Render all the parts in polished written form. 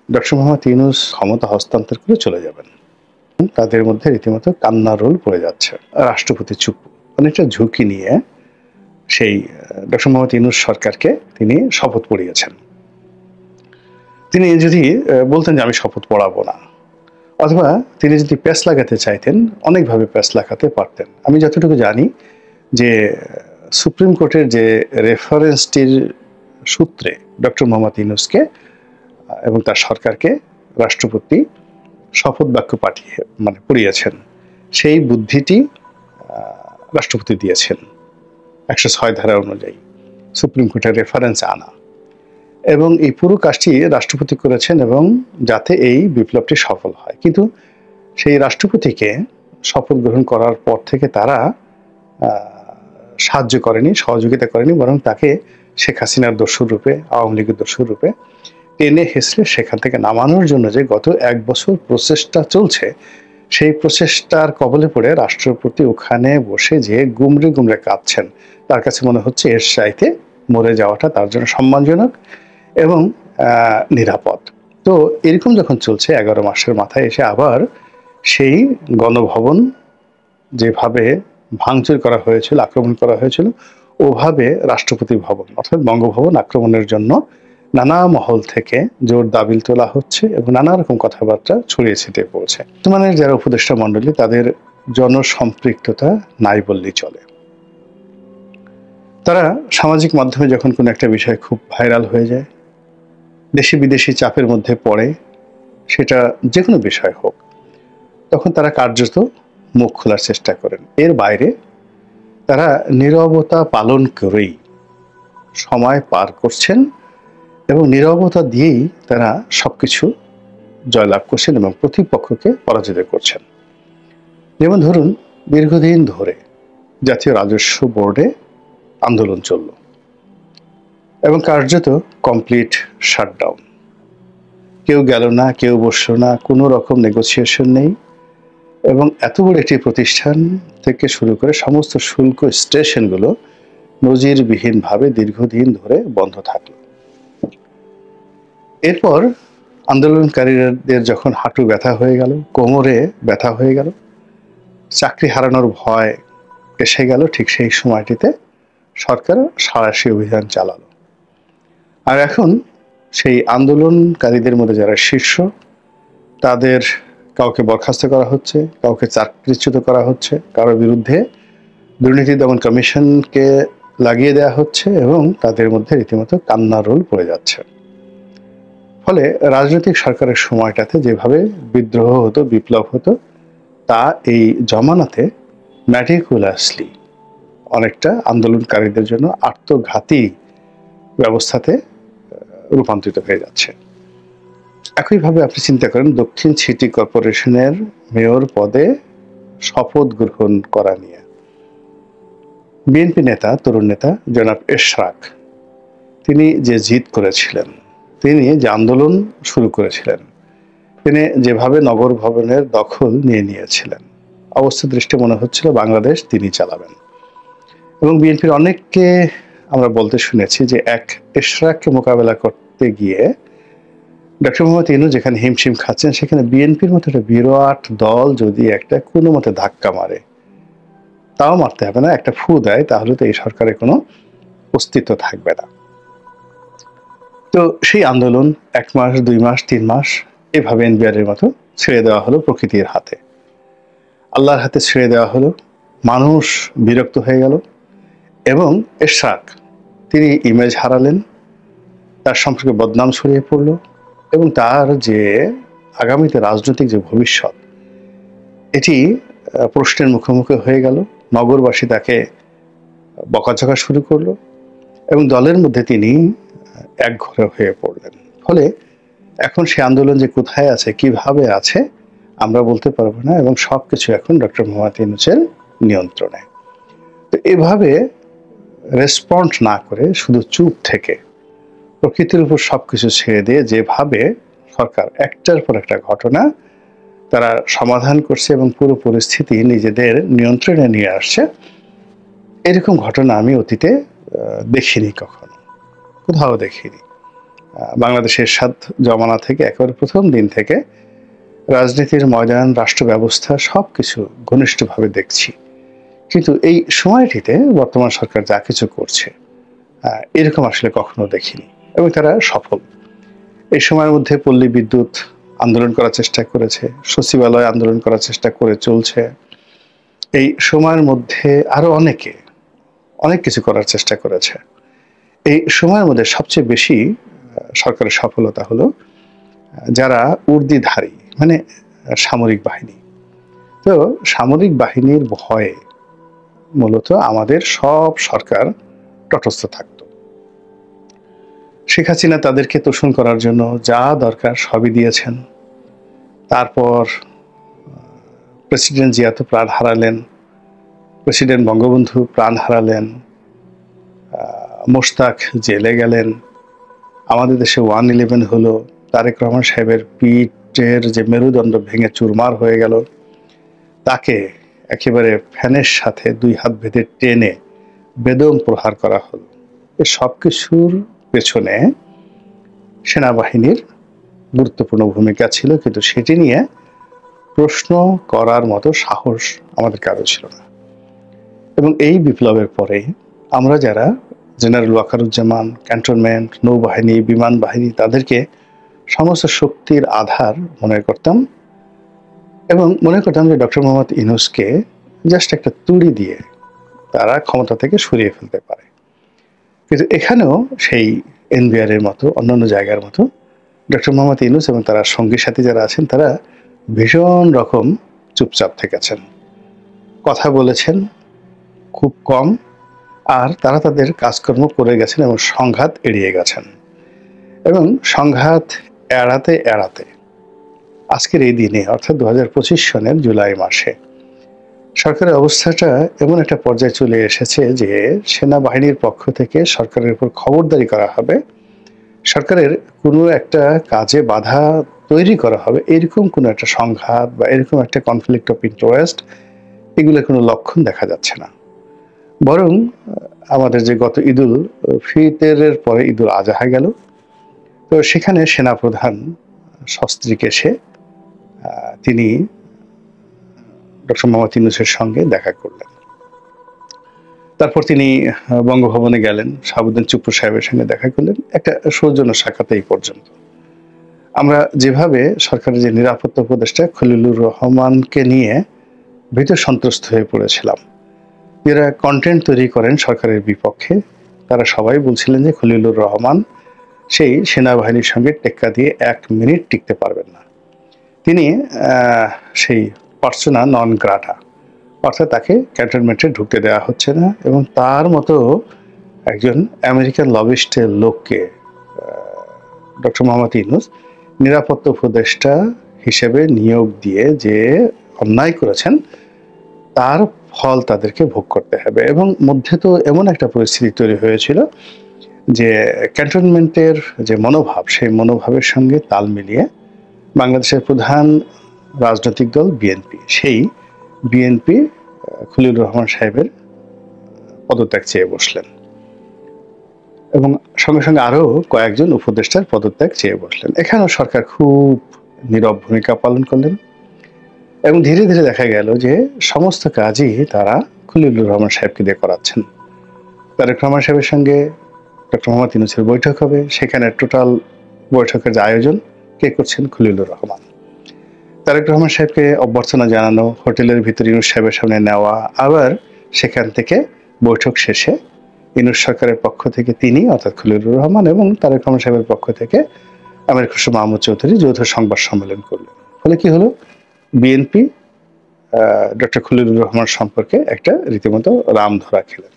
Doctor Mohammad Yunus ক্ষমতা হস্তান্তর করে চলে যাবেন। তাদের মধ্যে রীতিমতো কান্নার রোল পড়ে যাচ্ছে। রাষ্ট্রপতি চুপ, অনেকটা ঝুঁকি নিয়ে সেই ডক্টর মোহাম্মদ ইউনূস সরকারকে তিনি শপথ পড়িয়েছেন। তিনি যদি বলতেন যে আমি শপথ পড়াবো না, অথবা তিনি যদি প্যাঁচ লাগাতে চাইতেন অনেকভাবে প্যাঁচ লাগাতে পারতেন। আমি যতটুকু জানি যে সুপ্রিম কোর্টের যে রেফারেন্সটির সূত্রে ডক্টর মোহাম্মদ ইউনূসকে এবং তার সরকারকে রাষ্ট্রপতি শপথ বাক্য পাঠিয়ে পড়িয়েছেন, সেই বুদ্ধিটি রাষ্ট্রপতি দিয়েছেন 106 ধারা অনুযায়ী সুপ্রিম কোর্টের রেফারেন্স আনা, এবং এই পুরো কাজটি রাষ্ট্রপতি করেছেন এবং যাতে এই বিপ্লবটি সফল হয়। কিন্তু সেই রাষ্ট্রপতিকে শপথ গ্রহণ করার পর থেকে তারা সাহায্য করেনি, সহযোগিতা করেনি, বরং তাকে শেখ হাসিনার দস্যুর রূপে, আওয়ামী লীগের দস্যুর রূপে টেনে হেসড়ে সেখান থেকে নামানোর জন্য যে গত 1 বছর প্রচেষ্টা চলছে, সেই প্রচেষ্টার কবলে পড়ে রাষ্ট্রপতি ওখানে বসে যে গুমরে গুমরে কাঁদছেন। তার কাছে মনে হচ্ছে এর চাইতে মরে যাওয়াটা তার জন্য সম্মানজনক এবং নিরাপদ। তো এরকম যখন চলছে 11 মাসের মাথায় এসে আবার সেই গণভবন যেভাবে ভাঙচুর করা হয়েছিল, আক্রমণ করা হয়েছিল, ওভাবে রাষ্ট্রপতি ভবন অর্থাৎ বঙ্গভবন আক্রমণের জন্য নানা মহল থেকে জোর দাবিল তোলা হচ্ছে এবং নানা রকম কথাবার্তা ছড়িয়ে ছিটিয়ে পড়ছে। বর্তমানের যারা উপদেষ্টা মণ্ডলী, তাদের জনসম্পৃক্ততা নাই বললেই চলে। তারা সামাজিক মাধ্যমে যখন কোনো একটা বিষয় খুব ভাইরাল হয়ে যায়, দেশি বিদেশি চাপের মধ্যে পড়ে, সেটা যে কোনো বিষয় হোক, তখন তারা কার্যত মুখ খোলার চেষ্টা করেন। এর বাইরে তারা নীরবতা পালন করেই সময় পার করছেন এবং নীরবতা দিয়েই তারা সবকিছু জয়লাভ করছেন এবং প্রতিপক্ষকে পরাজিত করছেন। যেমন ধরুন, দীর্ঘদিন ধরে জাতীয় রাজস্ব বোর্ডে আন্দোলন চলল এবং কার্যত কমপ্লিট শাটডাউন। কেউ গেল না, কেউ বসলো না, কোনো রকম নেগোসিয়েশন নেই, এবং এত বড় একটি প্রতিষ্ঠান থেকে শুরু করে সমস্ত শুল্ক স্টেশনগুলো নজিরবিহীনভাবে দীর্ঘদিন ধরে বন্ধ থাকলো। এরপর আন্দোলনকারীদের যখন হাঁটু ব্যথা হয়ে গেল, কোমরে ব্যথা হয়ে গেল, চাকরি হারানোর ভয় এসে গেল, ঠিক সেই সময়টিতে সরকার সাঁড়াশি অভিযান চালালো। আর এখন সেই আন্দোলনকারীদের মধ্যে যারা শীর্ষ, তাদের কাউকে বরখাস্ত করা হচ্ছে, কাউকে চাকরিচ্যুত করা হচ্ছে, কারোর বিরুদ্ধে দুর্নীতি দমন কমিশনকে লাগিয়ে দেওয়া হচ্ছে এবং তাদের মধ্যে রীতিমতো কান্নার রোল পড়ে যাচ্ছে। ফলে রাজনৈতিক সরকারের সময়টাতে যেভাবে বিদ্রোহ হতো, বিপ্লব হতো, তা এই জমানাতে ম্যাটিকুলাসলি অনেকটা আন্দোলনকারীদের জন্য আত্মঘাতী ব্যবস্থাতে রূপান্তরিত হয়ে যাচ্ছে। একইভাবে আপনি চিন্তা করেন দক্ষিণ সিটি কর্পোরেশনের মেয়র পদে শপথ গ্রহণ করা নিয়ে বিএনপি নেতা, তরুণ নেতা জনাব এশরাক, তিনি যে জিদ করেছিলেন, তিনি যে আন্দোলন শুরু করেছিলেন, তিনি যেভাবে নগর ভবনের দখল নিয়ে নিয়েছিলেন, অবস্থা দৃষ্টি মনে হচ্ছিল বাংলাদেশ তিনি চালাবেন। এবং বিএনপির অনেককে আমরা বলতে শুনেছি যে এক এশরাককে মোকাবেলা করতে গিয়ে ডক্টর মোহাম্মদ ইউনূস যেখানে হিমশিম খাচ্ছেন, সেখানে বিএনপির মতো একটা বিরাট দল যদি একটা কোনো মতে ধাক্কা মারে, তাও মারতে হবে না, একটা ফু দেয়, তাহলে তো এই সরকারের কোনো অস্তিত্ব থাকবে না। তো সেই আন্দোলন 1 মাস, 2 মাস, 3 মাস এভাবে এনবিআরের মতো ছেড়ে দেওয়া হলো প্রকৃতির হাতে, আল্লাহর হাতে ছেড়ে দেওয়া হলো। মানুষ বিরক্ত হয়ে গেল এবং এশরাক তিনি ইমেজ হারালেন, তার সম্পর্কে বদনাম ছড়িয়ে পড়ল এবং তার যে আগামীতে রাজনৈতিক যে ভবিষ্যৎ, এটি প্রশ্নের মুখোমুখি হয়ে গেল। নগরবাসী তাকে বকাঝকা শুরু করলো এবং দলের মধ্যে তিনি একঘরে হয়ে পড়লেন। ফলে এখন সে আন্দোলন যে কোথায় আছে, কিভাবে আছে, আমরা বলতে পারবো না এবং সবকিছু এখন ডক্টর মোহাম্মদ ইউনূসের নিয়ন্ত্রণে। তো এভাবে রেসপন্ড না করে শুধু চুপ থেকে প্রকৃতির উপর সবকিছু ছেড়ে দিয়ে যেভাবে সরকার একটার পর একটা ঘটনা তারা সমাধান করছে এবং পুরো পরিস্থিতি নিজেদের নিয়ন্ত্রণে নিয়ে আসছে, এরকম ঘটনা আমি অতীতে দেখিনি, কখনো কোথাও দেখিনি। বাংলাদেশের এরশাদ জমানা থেকে একেবারে প্রথম দিন থেকে রাজনীতির ময়দান, রাষ্ট্র ব্যবস্থা সবকিছু ঘনিষ্ঠভাবে দেখছি। কিন্তু এই সময়টিতে বর্তমান সরকার যা কিছু করছে এরকম আসলে কখনো দেখিনি, এবং তারা সফল। এই সময়ের মধ্যে পল্লী বিদ্যুৎ আন্দোলন করার চেষ্টা করেছে, সচিবালয় আন্দোলন করার চেষ্টা করে চলছে। এই সময়ের মধ্যে আরো অনেক কিছু করার চেষ্টা করেছে। এই সময়ের মধ্যে সবচেয়ে বেশি সরকারের সফলতা হলো যারা উর্দিধারী, মানে সামরিক বাহিনী। তো সামরিক বাহিনীর ভয়ে মূলত আমাদের সব সরকার তটস্থ থাকত। শেখ হাসিনা তাদেরকে তোষণ করার জন্য যা দরকার সবই দিয়েছেন। তারপর প্রেসিডেন্ট জিয়া তো প্রাণ হারালেন, প্রেসিডেন্ট বঙ্গবন্ধু প্রাণ হারালেন, মোশতাক জেলে গেলেন, আমাদের দেশে 1/11 হলো, তারেক রহমান সাহেবের পিঠের যে মেরুদণ্ড ভেঙে চুরমার হয়ে গেল, তাকে একেবারে ফ্যানের সাথে 2 হাত বেঁধে টেনে বেদম প্রহার করা হলো। এই সব কিছুর পেছনে সেনাবাহিনীর গুরুত্বপূর্ণ ভূমিকা ছিল, কিন্তু সেটি নিয়ে প্রশ্ন করার মতো সাহস আমাদের কারো ছিল না। এবং এই বিপ্লবের পরে আমরা যারা জেনারেল ওয়াকারুজ্জামান, ক্যান্টনমেন্ট, নৌবাহিনী, বিমান বাহিনী, তাদেরকে সমস্ত শক্তির আধার মনে করতাম, এবং মনে করতাম যে ডক্টর মোহাম্মদ ইউনূসকে জাস্ট একটা তুড়ি দিয়ে তারা ক্ষমতা থেকে সরিয়ে ফেলতে পারে। কিন্তু এখানেও সেই এনবিআর এর মতো অন্যান্য জায়গার মতো ডক্টর মোহাম্মদ ইউনূস এবং তারা সঙ্গী সাথী যারা আছেন তারা ভীষণ রকম চুপচাপ থেকেছেন, কথা বলেছেন খুব কম, আর তারা তাদের কাজকর্ম করে গেছেন এবং সংঘাত এড়িয়ে গেছেন। এবং সংঘাত এড়াতে এড়াতে আজকের এই দিনে অর্থাৎ 2025 সনের জুলাই মাসে সরকারের অবস্থাটা এমন একটা পর্যায়ে চলে এসেছে যে সেনাবাহিনীর পক্ষ থেকে সরকারের উপর খবরদারি করা হবে, সরকারের কোনো একটা কাজে বাধা তৈরি করা হবে, এরকম কোনো একটা সংঘাত বা এরকম একটা কনফ্লিক্ট অফ ইন্টারেস্ট এগুলো কোনো লক্ষণ দেখা যাচ্ছে না। বরং আমাদের যে গত ঈদুল ফিতরের পরে ঈদুল আজহা গেল, তো সেখানে সেনাপ্রধান সস্ত্রীক এসে তিনি ডক্টর মোহাম্মদ ইউনূসের সঙ্গে দেখা করলেন। তারপর তিনি বঙ্গভবনে গেলেন, শাহাবুদ্দিন চুপ্পু সাহেবের সঙ্গে দেখা করলেন, একটা সৌজন্য সাক্ষাৎ এই পর্যন্ত। আমরা যেভাবে সরকারের যে নিরাপত্তা উপদেষ্টা খলিলুর রহমানকে নিয়ে ভীত সন্ত্রস্ত হয়ে পড়েছিলাম, যারা কন্টেন্ট তৈরি করেন সরকারের বিপক্ষে, তারা সবাই বলছিলেন যে খলিলুর রহমান সেই সেনাবাহিনীর সঙ্গে টেক্কা দিয়ে 1 মিনিট টিকতে পারবেন না, তিনি সেই পার্সোনা নন গ্রাটা, অর্থাৎ তাকে ক্যান্টনমেন্টে ঢুকতে দেওয়া হচ্ছে না। এবং তার মতো একজন আমেরিকান লবিস্টের লোককে ডক্টর মোহাম্মদ ইউনূস নিরাপত্তা উপদেষ্টা হিসেবে নিয়োগ দিয়ে যে অন্যায় করেছেন তার ফল তাদেরকে ভোগ করতে হবে। এবং মধ্যে তো এমন একটা পরিস্থিতি তৈরি হয়েছিল যে ক্যান্টনমেন্টের যে মনোভাব, সেই মনোভাবের সঙ্গে তাল মিলিয়ে বাংলাদেশের প্রধান রাজনৈতিক দল বিএনপি, সেই বিএনপি খলিলুর রহমান সাহেবের পদত্যাগ চেয়ে বসলেন, এবং সঙ্গে সঙ্গে আরো কয়েকজন উপদেষ্টার পদত্যাগ চেয়ে বসলেন। এখানেও সরকার খুব নীরব ভূমিকা পালন করলেন, এবং ধীরে ধীরে দেখা গেল যে সমস্ত কাজই তারা খলিলুর রহমান সাহেবকে দিয়ে করাচ্ছেন। তারেক রহমান সাহেবের সঙ্গে ডক্টর মোহাম্মদ ইউনূসের বৈঠক হবে, সেখানে টোটাল বৈঠকের যে আয়োজন কে করছেন? খলিলুর রহমান। তারেক রহমান সাহেবকে অভ্যর্থনা জানানো, হোটেলের ভিতরে ইউনূস সাহেবের সামনে নেওয়া, আবার সেখান থেকে বৈঠক শেষে ইউনূস সরকারের পক্ষ থেকে তিনি অর্থাৎ খলিলুর রহমান এবং তারেক রহমান সাহেবের পক্ষ থেকে আমির খসরু মাহমুদ চৌধুরী যৌথ সংবাদ সম্মেলন করলেন। ফলে কি হলো? বিএনপি ডক্টর খলিলুর রহমান সম্পর্কে একটা রীতিমতো রাম ধরা খেলেন।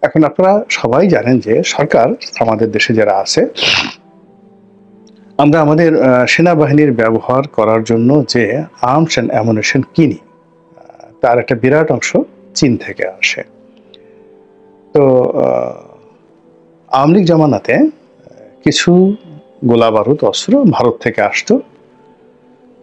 এখন আপনারা সবাই জানেন যে সরকার আমাদের দেশে যারা আছে, আমরা আমাদের সেনাবাহিনীর ব্যবহার করার জন্য যে আর্মস অ্যান্ড অ্যামুনিশন কিনি, তার একটা বিরাট অংশ চীন থেকে আসে। তো আওয়ামী লীগ জামানাতে কিছু গোলা বারুদ অস্ত্র ভারত থেকে আসতো,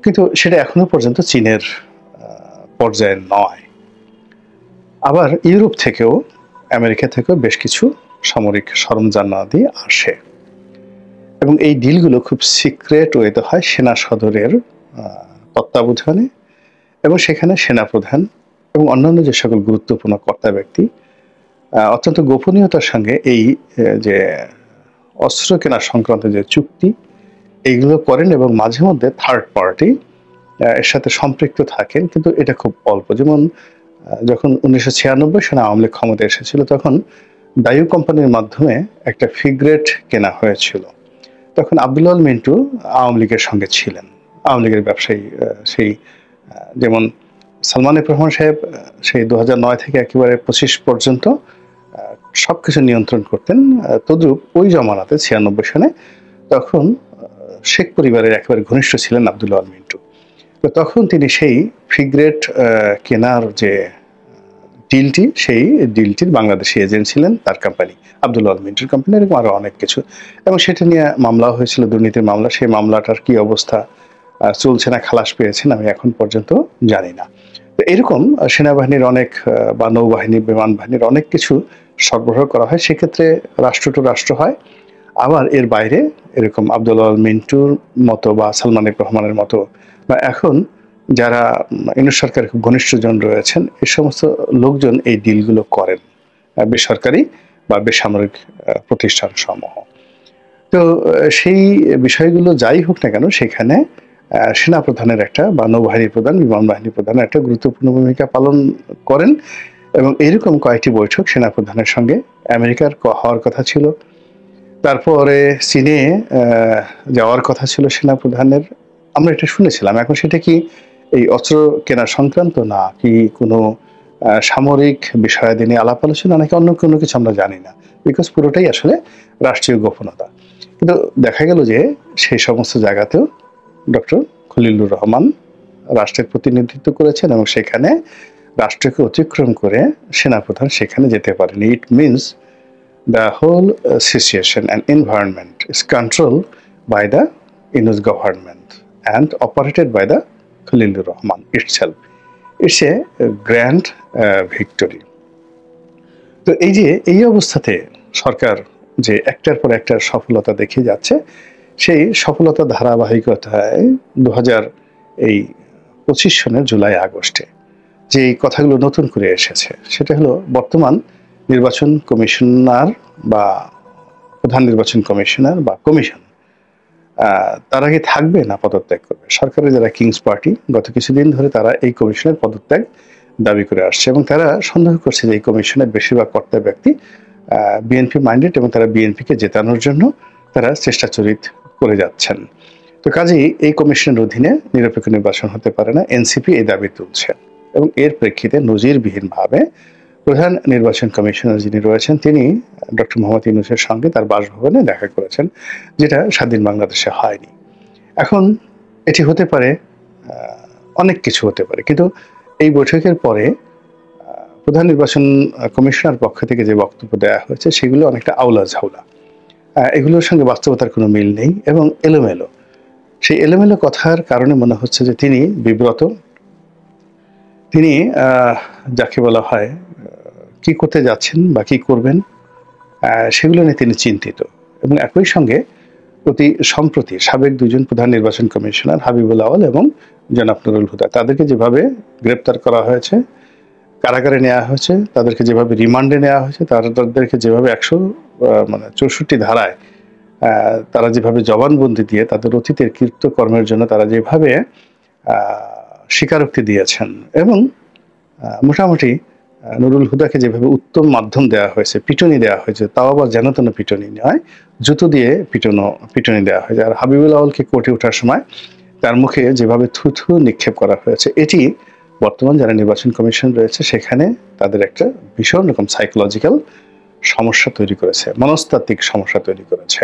কিন্তু সেটা এখনো পর্যন্ত চীনের পর্যায়ে নয়। আবার ইউরোপ থেকেও, আমেরিকা থেকেও বেশ কিছু সামরিক সরঞ্জামাদি আসে, এবং এই ডিলগুলো খুব সিক্রেট ওয়েতে হয় সেনা সদরের তত্ত্বাবধানে, এবং সেখানে সেনাপ্রধান এবং অন্যান্য যে সকল গুরুত্বপূর্ণ কর্তা ব্যক্তি অত্যন্ত গোপনীয়তার সঙ্গে এই যে অস্ত্র কেনা সংক্রান্ত যে চুক্তি এইগুলো করেন, এবং মাঝে মধ্যে থার্ড পার্টি এর সাথে সম্পৃক্ত থাকেন, কিন্তু এটা খুব অল্প। যেমন যখন 1996 সালে আওয়ামী লীগ ক্ষমতায় এসেছিল, তখন দায়ু কোম্পানির মাধ্যমে একটা ফিগ্রেট কেনা হয়েছিল। তখন আব্দুল আল মিন্টু আওয়ামী লীগের সঙ্গে ছিলেন, আওয়ামী লীগের ব্যবসায়ী। সেই যেমন সালমান এফ রহমান সাহেব সেই 2009 থেকে একেবারে 25 পর্যন্ত সবকিছু নিয়ন্ত্রণ করতেন, তদ্রূপ ওই জমানাতে 96 সালে তখন শেখ পরিবারের একেবারে ঘনিষ্ঠ ছিলেন আব্দুল আল মিন্টু। তো তখন তিনি সেই ফিগ্রেট কেনার যে ডিলটি, সেই ডিলটির বাংলাদেশি এজেন্ট ছিলেন তার কোম্পানি, আব্দুল আল মিন্টুর কোম্পানি, এরকম আরো অনেক কিছু। এবং সেটা নিয়ে মামলা হয়েছিল, দুর্নীতির মামলা। সেই মামলাটার কি অবস্থা, চলছে না খালাস পেয়েছেন, আমি এখন পর্যন্ত জানি না। তো এরকম সেনাবাহিনীর অনেক বা নৌবাহিনী, বিমান বাহিনীর অনেক কিছু সরবরাহ করা হয়, সেক্ষেত্রে রাষ্ট্র টু রাষ্ট্র হয়। আবার এর বাইরে এরকম আব্দুল আল মিন্টুর মতো বা সালমান এফ রহমানের মতো বা এখন যারা ইউনূস সরকারের খুব ঘনিষ্ঠজন রয়েছেন, এই সমস্ত লোকজন এই ডিলগুলো করেন, বেসরকারি বা বেসামরিক প্রতিষ্ঠান সমূহ। তো সেই বিষয়গুলো যাই হোক না কেন, সেখানে সেনাপ্রধানের একটা বা নৌবাহিনী প্রধান, বিমান বাহিনী প্রধানের একটা গুরুত্বপূর্ণ ভূমিকা পালন করেন। এবং এরকম কয়েকটি বৈঠক সেনাপ্রধানের সঙ্গে আমেরিকার হওয়ার কথা ছিল, তারপরে চীনে যাওয়ার কথা ছিল সেনাপ্রধানের, আমরা এটা শুনেছিলাম। এখন সেটা কি এই অস্ত্র কেনা সংক্রান্ত, না কি কোনো সামরিক বিষয়াদি নিয়ে আলাপ আলোচনা, নাকি অন্য কোনো কিছু, আমরা জানি না, বিকজ পুরোটাই আসলে রাষ্ট্রীয় গোপনতা। কিন্তু দেখা গেল যে সেই সমস্ত জায়গাতেও ডক্টর খলিলুর রহমান রাষ্ট্রের প্রতিনিধিত্ব করেছেন, এবং সেখানে রাষ্ট্রকে অতিক্রম করে সেনাপ্রধান সেখানে যেতে পারেনি। It means the whole situation and environment is controlled by the Yunus government and operated by the Khalilur Rahman itself. It's a grand victory. তো এই অবস্থাতে সরকার যে একটার পর একটা সফলতা দেখিয়ে যাচ্ছে, সেই সফলতা ধারাবাহিকতায় 2025 সনের জুলাই আগস্টে যে কথাগুলো নতুন করে এসেছে, সেটা হলো বর্তমান নির্বাচন কমিশনার বা প্রধান নির্বাচন কমিশনার বা কমিশন, তারা কি থাকবে না পদত্যাগ করবে? সরকারের যারা কিংস পার্টি গত কিছুদিন ধরে তারা এই কমিশনের পদত্যাগ দাবি করে আসছে, এবং তারা সন্দেহ করছে যে এই কমিশনের বেশিরভাগ কর্তা ব্যক্তি বিএনপি মাইন্ডেড, এবং তারা বিএনপিকে জেতানোর জন্য তারা চেষ্টাচরিত করে যাচ্ছেন। তো কাজেই এই কমিশনের অধীনে নিরপেক্ষ নির্বাচন হতে পারে না, এনসিপি এই দাবি তুলছে। এবং এর প্রেক্ষিতে নজিরবিহীনভাবে প্রধান নির্বাচন কমিশনার যিনি রয়েছেন, তিনি ডক্টর মোহাম্মদ ইউনূসের সঙ্গে তার বাসভবনে দেখা করেছেন, যেটা স্বাধীন বাংলাদেশে হয়নি। এখন এটি হতে পারে, অনেক কিছু হতে পারে, কিন্তু এই বৈঠকের পরে প্রধান নির্বাচন কমিশনার পক্ষ থেকে যে বক্তব্য দেওয়া হয়েছে, সেগুলো অনেকটা আউলা ঝাউলা, এগুলোর সঙ্গে বাস্তবতার কোনো মিল নেই এবং এলোমেলো। সেই এলোমেলো কথার কারণে মনে হচ্ছে যে তিনি বিব্রত, তিনি যাকে বলা হয় কি করতে যাচ্ছেন বা কি করবেন সেগুলো নিয়ে তিনি চিন্তিত। এবং একই সঙ্গে অতি সম্প্রতি সাবেক দুজন প্রধান নির্বাচন কমিশনার হাবিবুল আওয়াল এবং জনাব নুরুল হুদা, তাদেরকে যেভাবে গ্রেপ্তার করা হয়েছে, কারাগারে নেওয়া হয়েছে, তাদেরকে যেভাবে রিমান্ডে নেওয়া হয়েছে, তাদেরকে যেভাবে 164 ধারায় তারা যেভাবে জবানবন্দি দিয়ে তাদের অতীতের কৃতকর্মের জন্য তারা যেভাবে স্বীকারোক্তি দিয়েছেন, এবং মোটামুটি নুরুল হুদাকে যেভাবে উত্তম মাধ্যম দেওয়া হয়েছে, পিটুনি দেওয়া হয়েছে, তাও আবার যেন তেন পিটুনি নয়, জুতো দিয়ে পিটুনি দেওয়া হয়েছে। আর হাবিবুল আওয়ালকে কোর্টে ওঠার সময় তার মুখে যেভাবে থুথু নিক্ষেপ করা হয়েছে, এটি বর্তমান যারা নির্বাচন কমিশন রয়েছে সেখানে তাদের একটা ভীষণ রকম সাইকোলজিক্যাল সমস্যা তৈরি করেছে, মনস্তাত্ত্বিক সমস্যা তৈরি করেছে।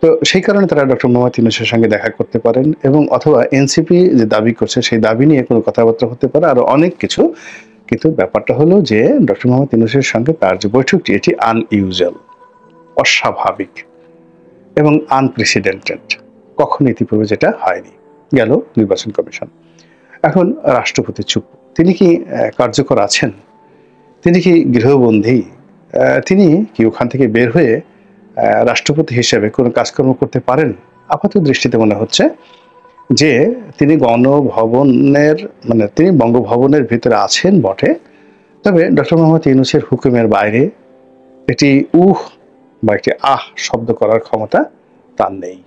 তো সেই কারণে তারা ডক্টর মোহাম্মদ ইউনূসের সঙ্গে দেখা করতে পারেন, এবং অথবা এনসিপি যে দাবি করছে সেই দাবি নিয়ে কোনো কথাবার্তা হতে পারে, আরো অনেক কিছু। কিন্তু ব্যাপারটা হলো যে ডক্টর মোহাম্মদ ইউনূসের সঙ্গে তার যে বৈঠকটি, এটি আনইউজুয়াল, অস্বাভাবিক এবং আনপ্রেসিডেন্টেড, কখনো ইতিপূর্বে যেটা হয়নি। গেল নির্বাচন কমিশন, এখন রাষ্ট্রপতি চুপ। তিনি কি কার্যকর আছেন? তিনি কি গৃহবন্দী? তিনি কি ওখান থেকে বের হয়ে রাষ্ট্রপতি হিসেবে কোনো কাজকর্ম করতে পারেন? আপাত দৃষ্টিতে মনে হচ্ছে যে তিনি গণভবনের মানে তিনি বঙ্গভবনের ভিতরে আছেন বটে, তবে ডক্টর মোহাম্মদ ইউনূসের হুকুমের বাইরে একটি উহ বা একটি আহ শব্দ করার ক্ষমতা তার নেই।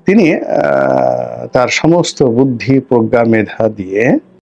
তিনি তার সমস্ত বুদ্ধি, প্রজ্ঞা, মেধা দিয়ে